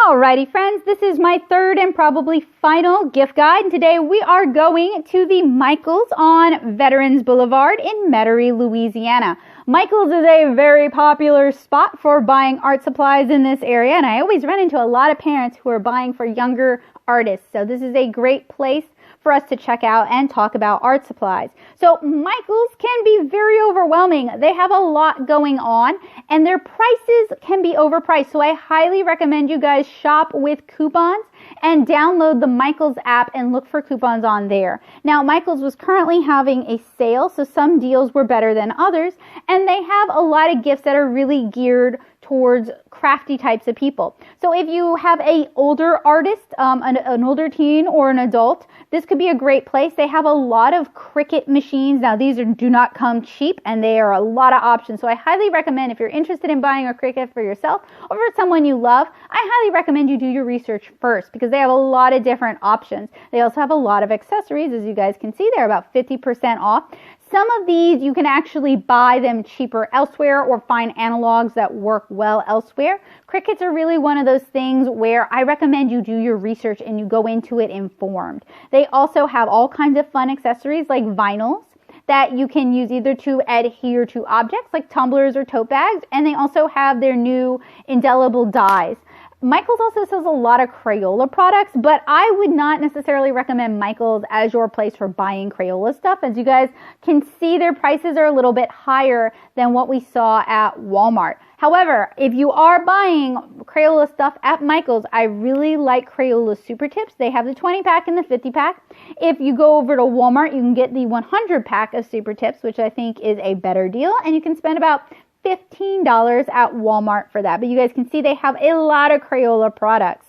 Alrighty friends, this is my third and probably final gift guide, and today we are going to the Michaels on Veterans Boulevard in Metairie, Louisiana. Michaels is a very popular spot for buying art supplies in this area, and I always run into a lot of parents who are buying for younger artists, so this is a great place for us to check out and talk about art supplies. So Michaels can be very overwhelming. They have a lot going on and their prices can be overpriced. So I highly recommend you guys shop with coupons and download the Michaels app and look for coupons on there. Now Michaels was currently having a sale, so some deals were better than others, and they have a lot of gifts that are really geared towards crafty types of people. So if you have an older artist, an older teen or an adult, this could be a great place. They have a lot of Cricut machines. Now these do not come cheap and they are a lot of options. So I highly recommend, if you're interested in buying a Cricut for yourself or for someone you love, I highly recommend you do your research first because they have a lot of different options. They also have a lot of accessories. As you guys can see, they're about 50% off. Some of these, you can actually buy them cheaper elsewhere or find analogs that work well elsewhere. Cricuts are really one of those things where I recommend you do your research and you go into it informed. They also have all kinds of fun accessories like vinyls that you can use either to adhere to objects like tumblers or tote bags, and they also have their new indelible dyes. Michaels also sells a lot of Crayola products, but I would not necessarily recommend Michaels as your place for buying Crayola stuff. As you guys can see, their prices are a little bit higher than what we saw at Walmart. However, if you are buying Crayola stuff at Michaels, I really like Crayola Super Tips. They have the 20 pack and the 50 pack. If you go over to Walmart, you can get the 100 pack of Super Tips, which I think is a better deal, and you can spend about $15 at Walmart for that. But you guys can see they have a lot of Crayola products.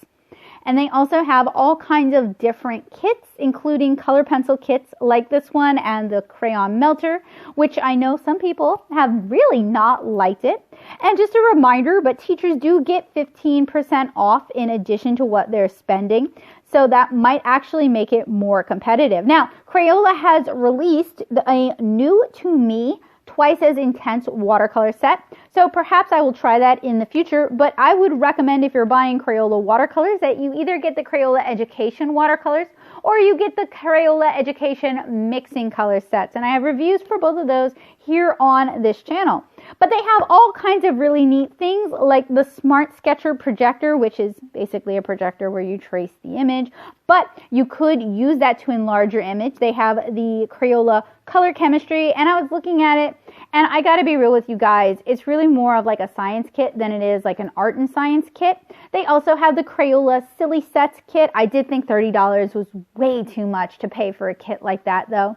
And they also have all kinds of different kits, including color pencil kits like this one and the crayon melter, which I know some people have really not liked it. And just a reminder, but teachers do get 15% off in addition to what they're spending. So that might actually make it more competitive. Now, Crayola has released a new to me twice as intense watercolor set. So perhaps I will try that in the future, but I would recommend if you're buying Crayola watercolors that you either get the Crayola Education watercolors or you get the Crayola Education mixing color sets. And I have reviews for both of those here on this channel. But they have all kinds of really neat things like the Smart Sketcher projector, which is basically a projector where you trace the image, but you could use that to enlarge your image. They have the Crayola Color Chemistry, and I was looking at it, and I gotta be real with you guys, it's really more of like a science kit than it is like an art and science kit. They also have the Crayola Silly Sets kit. I did think $30 was way too much to pay for a kit like that though.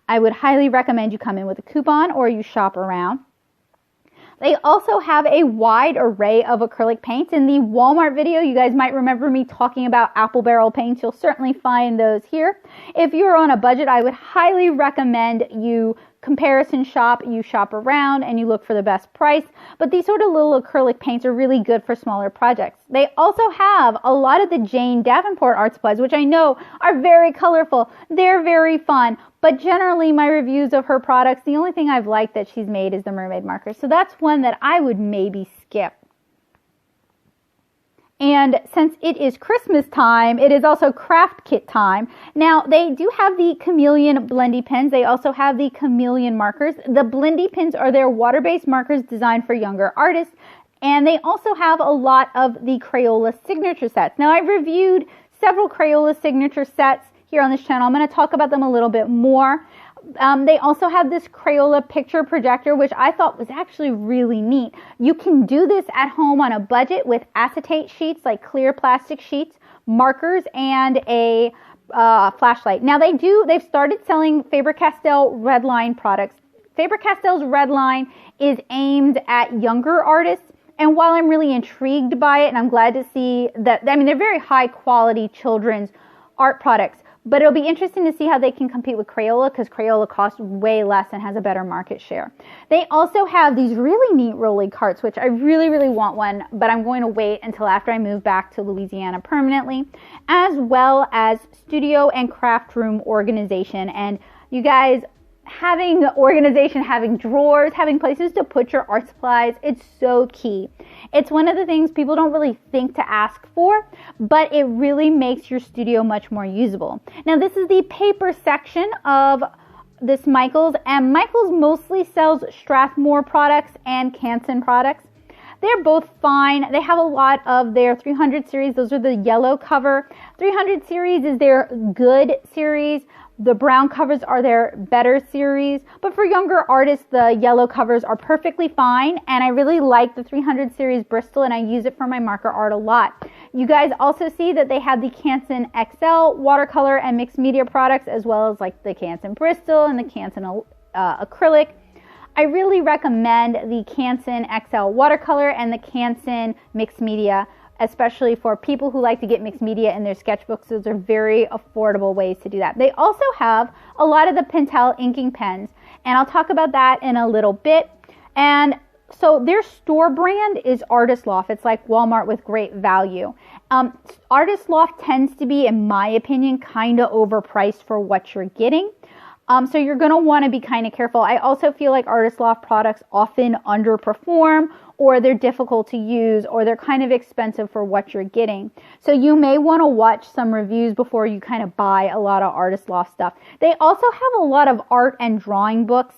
I would highly recommend you come in with a coupon or you shop around. They also have a wide array of acrylic paints. In the Walmart video, you guys might remember me talking about apple barrel paints. You'll certainly find those here. If you're on a budget, I would highly recommend you comparison shop, you shop around and you look for the best price. But these sort of little acrylic paints are really good for smaller projects. They also have a lot of the Jane Davenport art supplies, which I know are very colorful. They're very fun. But generally, my reviews of her products, the only thing I've liked that she's made is the mermaid marker. So that's one that I would maybe skip. And since it is Christmas time, it is also craft kit time. Now, they do have the Chameleon Blendy pens. They also have the Chameleon markers. The Blendy pens are their water-based markers designed for younger artists. And they also have a lot of the Crayola signature sets. Now, I've reviewed several Crayola signature sets here on this channel. I'm going to talk about them a little bit more. They also have this Crayola picture projector, which I thought was actually really neat. You can do this at home on a budget with acetate sheets, like clear plastic sheets, markers, and a flashlight. Now they've started selling Faber-Castell Redline products. Faber-Castell's Redline is aimed at younger artists. And while I'm really intrigued by it, and I'm glad to see that, I mean, they're very high quality children's art products. But it'll be interesting to see how they can compete with Crayola because Crayola costs way less and has a better market share. They also have these really neat rolling carts, which I really, really want one, but I'm going to wait until after I move back to Louisiana permanently, as well as studio and craft room organization. And you guys, having organization, having drawers, having places to put your art supplies, it's so key. It's one of the things people don't really think to ask for, but it really makes your studio much more usable. Now, this is the paper section of this Michaels, and Michaels mostly sells Strathmore products and Canson products. They're both fine. They have a lot of their 300 series. Those are the yellow cover. 300 series is their good series. The brown covers are their better series. But for younger artists, the yellow covers are perfectly fine. And I really like the 300 series Bristol, and I use it for my marker art a lot. You guys also see that they have the Canson XL watercolor and mixed media products, as well as like the Canson Bristol and the Canson acrylic. I really recommend the Canson XL watercolor and the Canson mixed media, especially for people who like to get mixed media in their sketchbooks. Those are very affordable ways to do that. They also have a lot of the Pentel inking pens, and I'll talk about that in a little bit. And so their store brand is Artist Loft. It's like Walmart with great value. Artist Loft tends to be, in my opinion, kind of overpriced for what you're getting. So you're going to want to be kind of careful. I also feel like Artist Loft products often underperform, or they're difficult to use, or they're kind of expensive for what you're getting. So you may want to watch some reviews before you kind of buy a lot of Artist Loft stuff. They also have a lot of art and drawing books.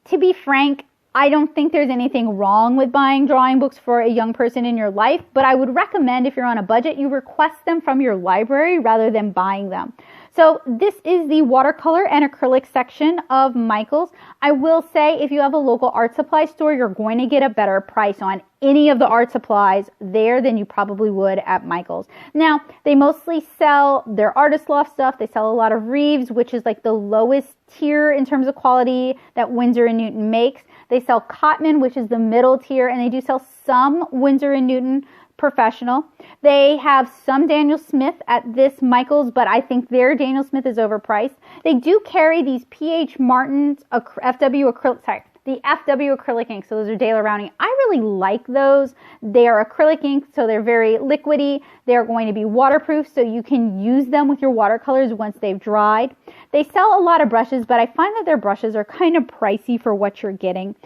To be frank, I don't think there's anything wrong with buying drawing books for a young person in your life, but I would recommend, if you're on a budget, you request them from your library rather than buying them. So this is the watercolor and acrylic section of Michaels. I will say, if you have a local art supply store, you're going to get a better price on any of the art supplies there than you probably would at Michaels. Now, they mostly sell their Artist Loft stuff. They sell a lot of Reeves, which is like the lowest tier in terms of quality that Winsor & Newton makes. They sell Cotman, which is the middle tier, and they do sell some Winsor & Newton Professional. They have some Daniel Smith at this Michaels, but I think their Daniel Smith is overpriced. They do carry these P.H. Martin's FW acrylic ink, so those are Daler Rowney. I really like those. They are acrylic ink, so they're very liquidy. They're going to be waterproof, so you can use them with your watercolors once they've dried. They sell a lot of brushes, but I find that their brushes are kind of pricey for what you're getting.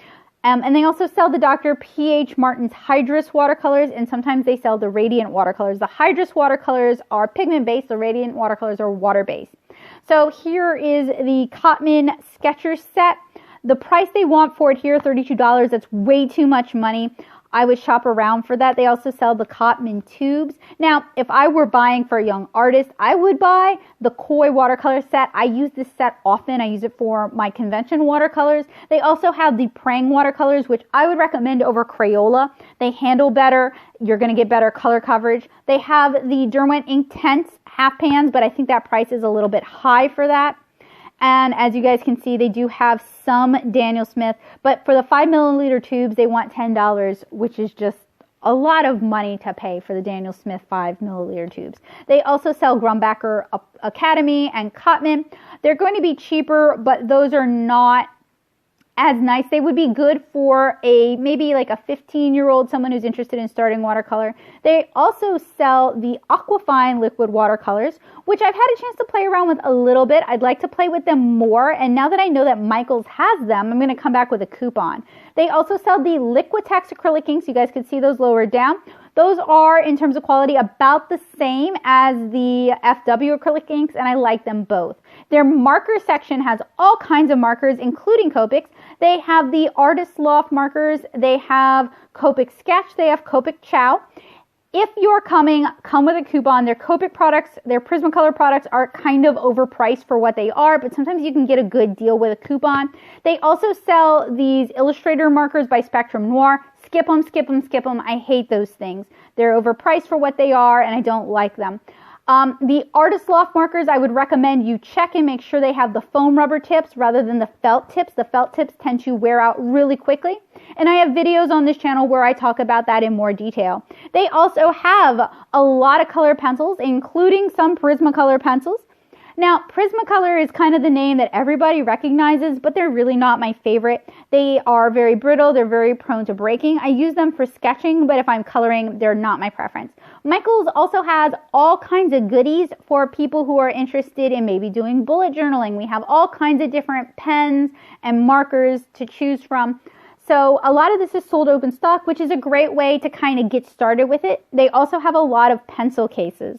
And they also sell the Dr. P.H. Martin's Hydrus watercolors, and sometimes they sell the Radiant watercolors. The Hydrus watercolors are pigment-based, the Radiant watercolors are water-based. So here is the Cotman Sketchers set. The price they want for it here, $32, that's way too much money. I would shop around for that. They also sell the Cotman tubes. Now, if I were buying for a young artist, I would buy the Koi watercolor set. I use this set often. I use it for my convention watercolors. They also have the Prang watercolors, which I would recommend over Crayola. They handle better. You're going to get better color coverage. They have the Derwent Inktense half pans, but I think that price is a little bit high for that. And as you guys can see, they do have some Daniel Smith, but for the 5 milliliter tubes, they want $10, which is just a lot of money to pay for the Daniel Smith 5 milliliter tubes. They also sell Grumbacher Academy and Cotman. They're going to be cheaper, but those are not as nice. They would be good for maybe like a 15-year-old, someone who's interested in starting watercolor. They also sell the Aquafine liquid watercolors, which I've had a chance to play around with a little bit. I'd like to play with them more, and now that I know that Michaels has them, I'm going to come back with a coupon. They also sell the Liquitex acrylic inks. You guys can see those lower down. Those are, in terms of quality, about the same as the FW acrylic inks, and I like them both. Their marker section has all kinds of markers, including Copics. They have the Artist Loft markers. They have Copic Sketch. They have Copic Chow. If you're come with a coupon. Their Copic products, their Prismacolor products are kind of overpriced for what they are, but sometimes you can get a good deal with a coupon. They also sell these Illustrator markers by Spectrum Noir. Skip them, skip them, skip them. I hate those things. They're overpriced for what they are, and I don't like them. The Artist Loft markers, I would recommend you check and make sure they have the foam rubber tips rather than the felt tips. The felt tips tend to wear out really quickly. And I have videos on this channel where I talk about that in more detail. They also have a lot of color pencils, including some Prismacolor pencils. Now, Prismacolor is kind of the name that everybody recognizes, but they're really not my favorite. They are very brittle. They're very prone to breaking. I use them for sketching, but if I'm coloring, they're not my preference. Michaels also has all kinds of goodies for people who are interested in maybe doing bullet journaling. We have all kinds of different pens and markers to choose from. So a lot of this is sold open stock, which is a great way to kind of get started with it. They also have a lot of pencil cases.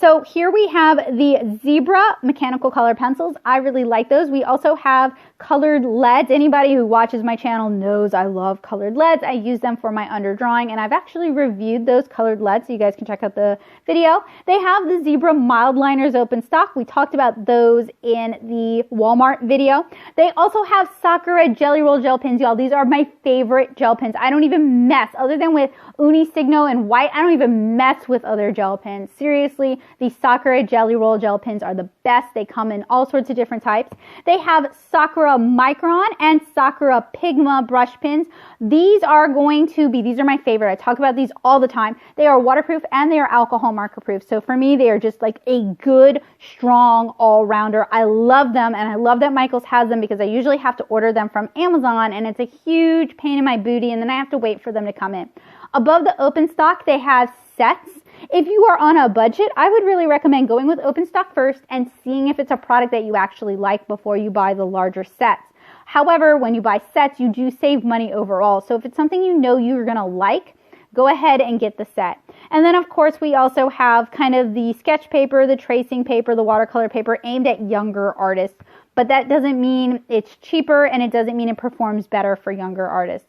So here we have the Zebra mechanical color pencils. I really like those. We also have colored leads. Anybody who watches my channel knows I love colored leads. I use them for my underdrawing, and I've actually reviewed those colored leads, so you guys can check out the video. They have the Zebra mild liners open stock. We talked about those in the Walmart video. They also have Sakura Jelly Roll gel pens, y'all. These are my favorite gel pens. I don't even mess, other than with Uni Signo and white, I don't even mess with other gel pens. Seriously, the Sakura Jelly Roll gel pens are the best. They come in all sorts of different types. They have Sakura Micron and Sakura Pigma brush pens. These are my favorite. I talk about these all the time. They are waterproof and they are alcohol marker proof. So for me, they are just like a good, strong all-rounder. I love them, and I love that Michaels has them because I usually have to order them from Amazon, and it's a huge pain in my booty, and then I have to wait for them to come in. Above the open stock, they have sets. If you are on a budget, I would really recommend going with open stock first and seeing if it's a product that you actually like before you buy the larger sets. However, when you buy sets, you do save money overall. So if it's something you know you're going to like, go ahead and get the set. And then, of course, we also have kind of the sketch paper, the tracing paper, the watercolor paper aimed at younger artists. But that doesn't mean it's cheaper, and it doesn't mean it performs better for younger artists.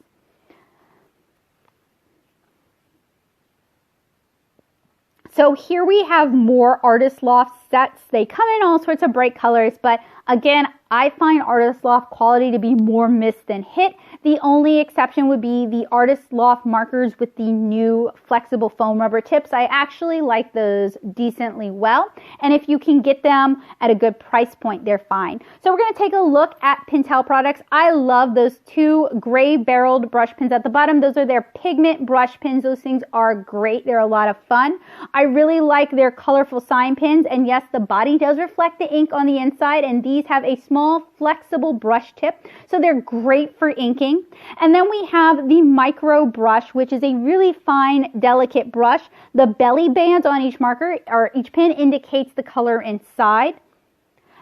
So here we have more Artist Loft sets. They come in all sorts of bright colors, but again, I find Artist Loft quality to be more miss than hit. The only exception would be the Artist Loft markers with the new flexible foam rubber tips. I actually like those decently well, and if you can get them at a good price point, they're fine. So we're going to take a look at Pentel products. I love those two gray barreled brush pens at the bottom. Those are their pigment brush pens. Those things are great. They're a lot of fun. I really like their colorful sign pens, and yes, the body does reflect the ink on the inside, and these have a small flexible brush tip, so they're great for inking. And then we have the micro brush, which is a really fine, delicate brush. The belly bands on each marker or each pen indicates the color inside.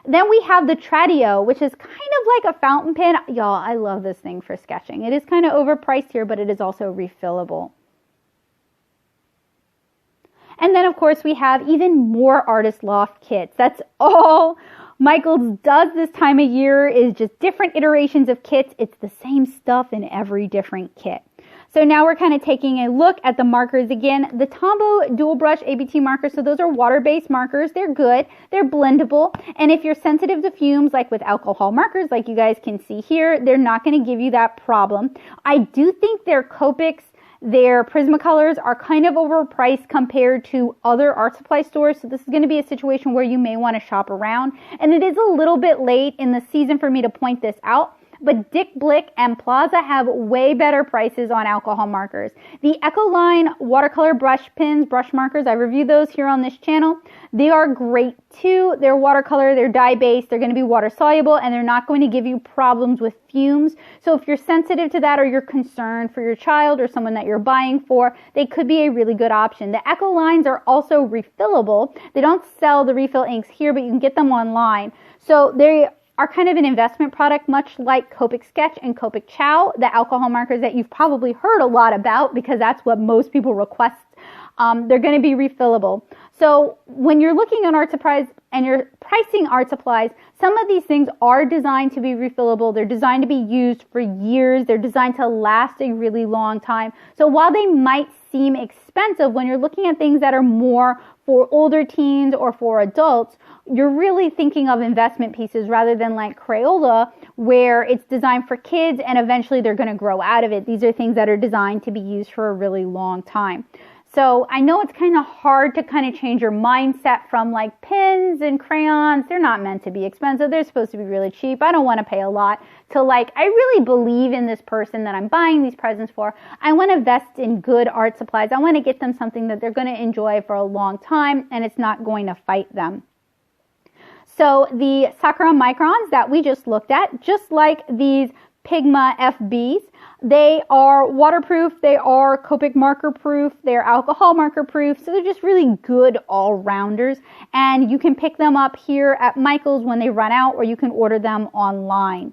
Then we have the Tradio, which is kind of like a fountain pen. Y'all, I love this thing for sketching. It is kind of overpriced here, but it is also refillable. And then, of course, we have even more Artist Loft kits. That's all Michaels does this time of year, is just different iterations of kits. It's the same stuff in every different kit. So now we're kind of taking a look at the markers again. The Tombow dual brush ABT markers, so those are water-based markers. They're good. They're blendable. And if you're sensitive to fumes, like with alcohol markers, like you guys can see here, they're not going to give you that problem. I do think their Copics, their Prismacolors are kind of overpriced compared to other art supply stores. So this is going to be a situation where you may want to shop around. And it is a little bit late in the season for me to point this out, but Dick Blick and Plaza have way better prices on alcohol markers. The Ecoline watercolor brush pens, brush markers, I reviewed those here on this channel. They are great too. They're watercolor, they're dye-based, they're going to be water soluble, and they're not going to give you problems with fumes. So if you're sensitive to that, or you're concerned for your child or someone that you're buying for, they could be a really good option. The Ecolines are also refillable. They don't sell the refill inks here, but you can get them online. So they are kind of an investment product, much like Copic Sketch and Copic Chow, the alcohol markers that you've probably heard a lot about because that's what most people request. They're going to be refillable. So when you're looking at art supplies and you're pricing art supplies, some of these things are designed to be refillable. They're designed to be used for years. They're designed to last a really long time. So while they might seem expensive, when you're looking at things that are more for older teens or for adults, you're really thinking of investment pieces rather than like Crayola, where it's designed for kids and eventually they're going to grow out of it. These are things that are designed to be used for a really long time. So I know it's kind of hard to kind of change your mindset from like pens and crayons. They're not meant to be expensive. They're supposed to be really cheap. I don't want to pay a lot to like, I really believe in this person that I'm buying these presents for. I want to invest in good art supplies. I want to get them something that they're going to enjoy for a long time and it's not going to fight them. So the Sakura Microns that we just looked at, just like these Pigma FBs, they are waterproof, they are Copic marker proof, they're alcohol marker proof, so they're just really good all-rounders. And you can pick them up here at Michael's when they run out, or you can order them online.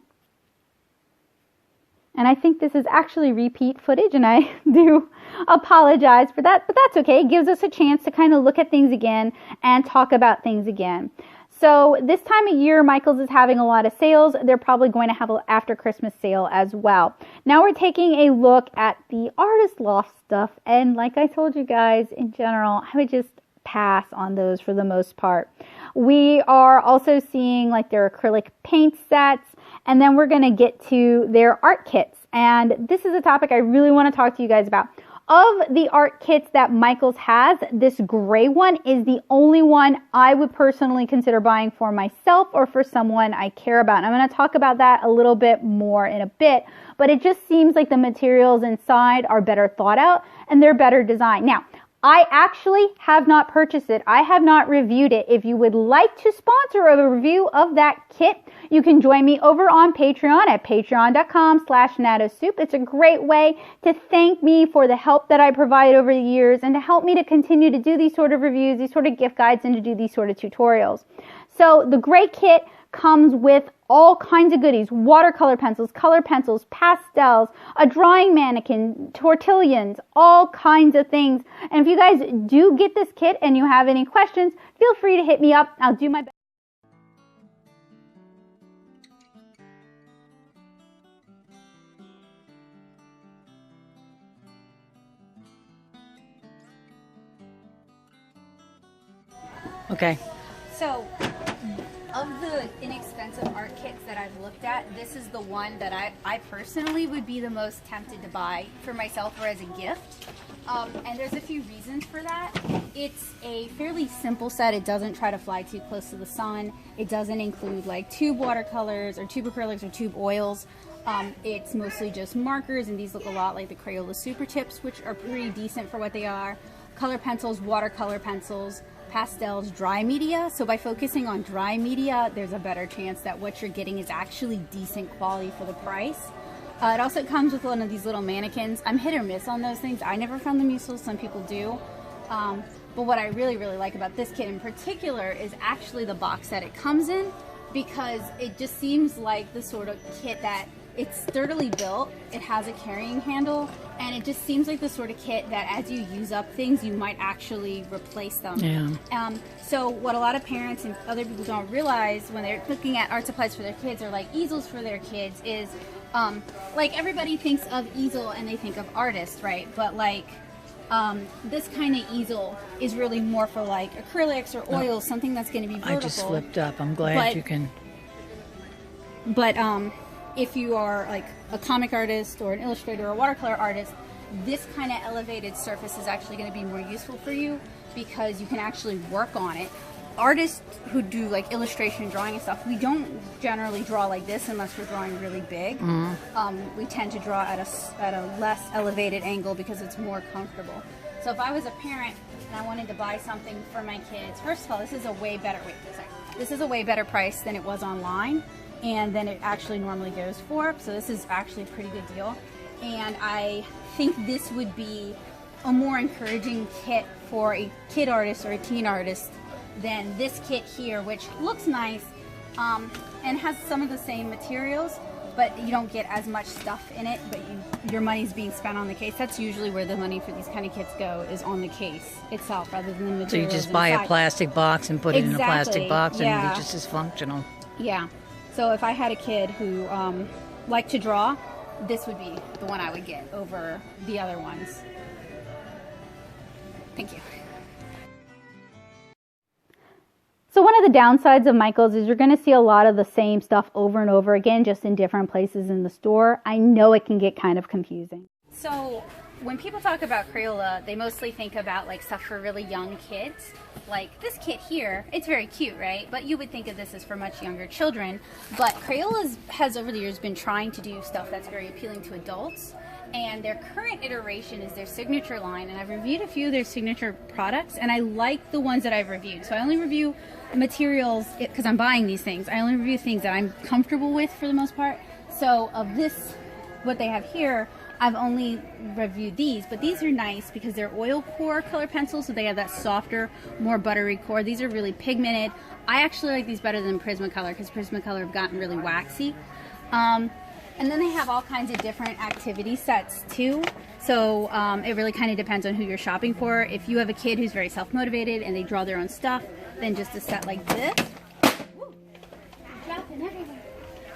And I think this is actually repeat footage, and I do apologize for that, but that's okay. It gives us a chance to kind of look at things again and talk about things again. So this time of year, Michael's is having a lot of sales. They're probably going to have an after Christmas sale as well. Now we're taking a look at the artist loft stuff. And like I told you guys, in general, I would just pass on those for the most part. We are also seeing like their acrylic paint sets. And then we're going to get to their art kits. And this is a topic I really want to talk to you guys about. Of the art kits that Michael's has, this gray one is the only one I would personally consider buying for myself or for someone I care about. And I'm going to talk about that a little bit more in a bit, but it just seems like the materials inside are better thought out and they're better designed. Now, I actually have not purchased it. I have not reviewed it. If you would like to sponsor a review of that kit, you can join me over on Patreon at patreon.com/natosoup. It's a great way to thank me for the help that I provide over the years and to help me to continue to do these sort of reviews, these sort of gift guides, and to do these sort of tutorials. So the gray kit comes with all kinds of goodies: watercolor pencils, color pencils, pastels, a drawing mannequin, tortillons, all kinds of things. And if you guys do get this kit and you have any questions, feel free to hit me up. I'll do my best. Okay. So, of the inexpensive art kits that I've looked at, this is the one that I personally would be the most tempted to buy for myself or as a gift. And there's a few reasons for that. It's a fairly simple set. It doesn't try to fly too close to the sun. It doesn't include like tube watercolors or tube acrylics or tube oils. It's mostly just markers, and these look a lot like the Crayola Super Tips, which are pretty decent for what they are. Color pencils, watercolor pencils, pastels, dry media. So by focusing on dry media, there's a better chance that what you're getting is actually decent quality for the price. It also comes with one of these little mannequins. I'm hit or miss on those things. I never found them useful. Some people do. But what I really, really like about this kit in particular is actually the box that it comes in, because it just seems like the sort of kit that it's sturdily built, it has a carrying handle, and it just seems like the sort of kit that as you use up things, you might actually replace them. Yeah. So what a lot of parents and other people don't realize when they're looking at art supplies for their kids or like easels for their kids is, like everybody thinks of easel and they think of artist, right? But like, this kind of easel is really more for like acrylics or oils, something that's going to be vertical. I just flipped up. I'm glad you can. But if you are like a comic artist or an illustrator or a watercolor artist, this kind of elevated surface is actually going to be more useful for you because you can actually work on it. Artists who do like illustration, drawing and stuff, we don't generally draw like this unless we're drawing really big. Mm-hmm. We tend to draw at a less elevated angle because it's more comfortable. So if I was a parent and I wanted to buy something for my kids, first of all, this is a way better, this is a way better price than it was online and than it actually normally goes for. So this is actually a pretty good deal. And I think this would be a more encouraging kit for a kid artist or a teen artist than this kit here, which looks nice and has some of the same materials, but you don't get as much stuff in it, but your money's being spent on the case. That's usually where the money for these kind of kits go, is on the case itself rather than the materials. So you just buy a plastic box and put it in a plastic box, yeah. And it just is functional. Yeah. So if I had a kid who liked to draw, this would be the one I would get over the other ones. Thank you. So one of the downsides of Michael's is you're going to see a lot of the same stuff over and over again, just in different places in the store. I know it can get kind of confusing. So when people talk about Crayola, they mostly think about like stuff for really young kids. Like this kit here, it's very cute, right? But you would think of this as for much younger children. But Crayola has over the years been trying to do stuff that's very appealing to adults. And their current iteration is their signature line, and I've reviewed a few of their signature products, and I like the ones that I've reviewed. So I only review materials, because I'm buying these things, I only review things that I'm comfortable with for the most part. So of this, what they have here, I've only reviewed these, but these are nice because they're oil core color pencils, so they have that softer, more buttery core. These are really pigmented. I actually like these better than Prismacolor, because Prismacolor have gotten really waxy. And then they have all kinds of different activity sets too. So it really kind of depends on who you're shopping for. If you have a kid who's very self-motivated and they draw their own stuff, then just a set like this. Woo, dropping everywhere.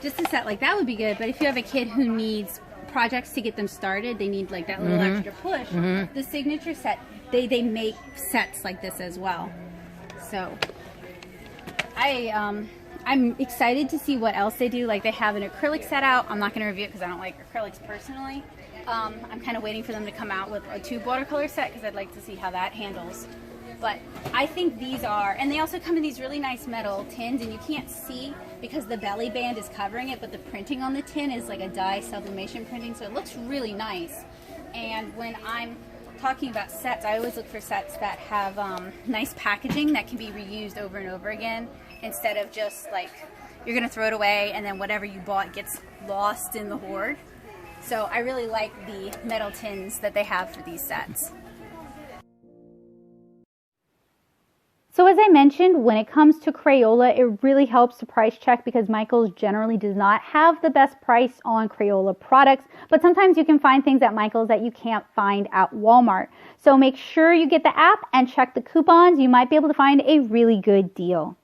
Just a set like that would be good. But if you have a kid who needs projects to get them started, they need like that little extra push. The signature set, they make sets like this as well. So I'm excited to see what else they do. Like they have an acrylic set out. I'm not going to review it because I don't like acrylics personally. I'm kind of waiting for them to come out with a tube watercolor set because I'd like to see how that handles. But I think these are, and they also come in these really nice metal tins, and you can't see because the belly band is covering it, but the printing on the tin is like a dye sublimation printing, so it looks really nice. And when I'm talking about sets, I always look for sets that have nice packaging that can be reused over and over again, instead of just like you're gonna throw it away and then whatever you bought gets lost in the hoard. So I really like the metal tins that they have for these sets. So as I mentioned, when it comes to Crayola, it really helps to price check because Michaels generally does not have the best price on Crayola products, but sometimes you can find things at Michaels that you can't find at Walmart. So make sure you get the app and check the coupons. You might be able to find a really good deal.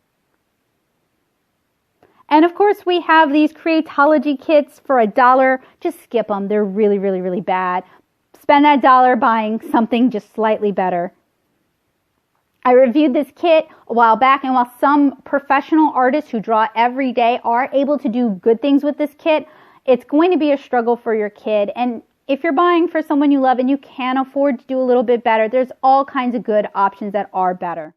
And of course, we have these Creatology kits for $1. Just skip them. They're really, really, really bad. Spend that $1 buying something just slightly better. I reviewed this kit a while back, and while some professional artists who draw every day are able to do good things with this kit, it's going to be a struggle for your kid. And if you're buying for someone you love and you can afford to do a little bit better, there's all kinds of good options that are better.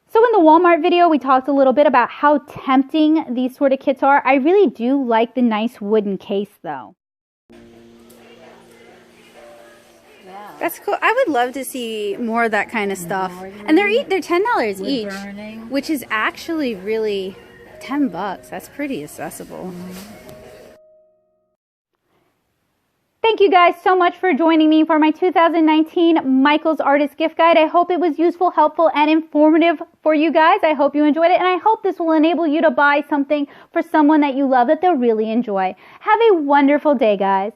So in the Walmart video, we talked a little bit about how tempting these sort of kits are. I really do like the nice wooden case though. That's cool. I would love to see more of that kind of stuff. And they're $10 each, which is actually really $10. That's pretty accessible. Thank you guys so much for joining me for my 2019 Michaels Artist Gift Guide. I hope it was useful, helpful, and informative for you guys. I hope you enjoyed it, and I hope this will enable you to buy something for someone that you love that they'll really enjoy. Have a wonderful day, guys.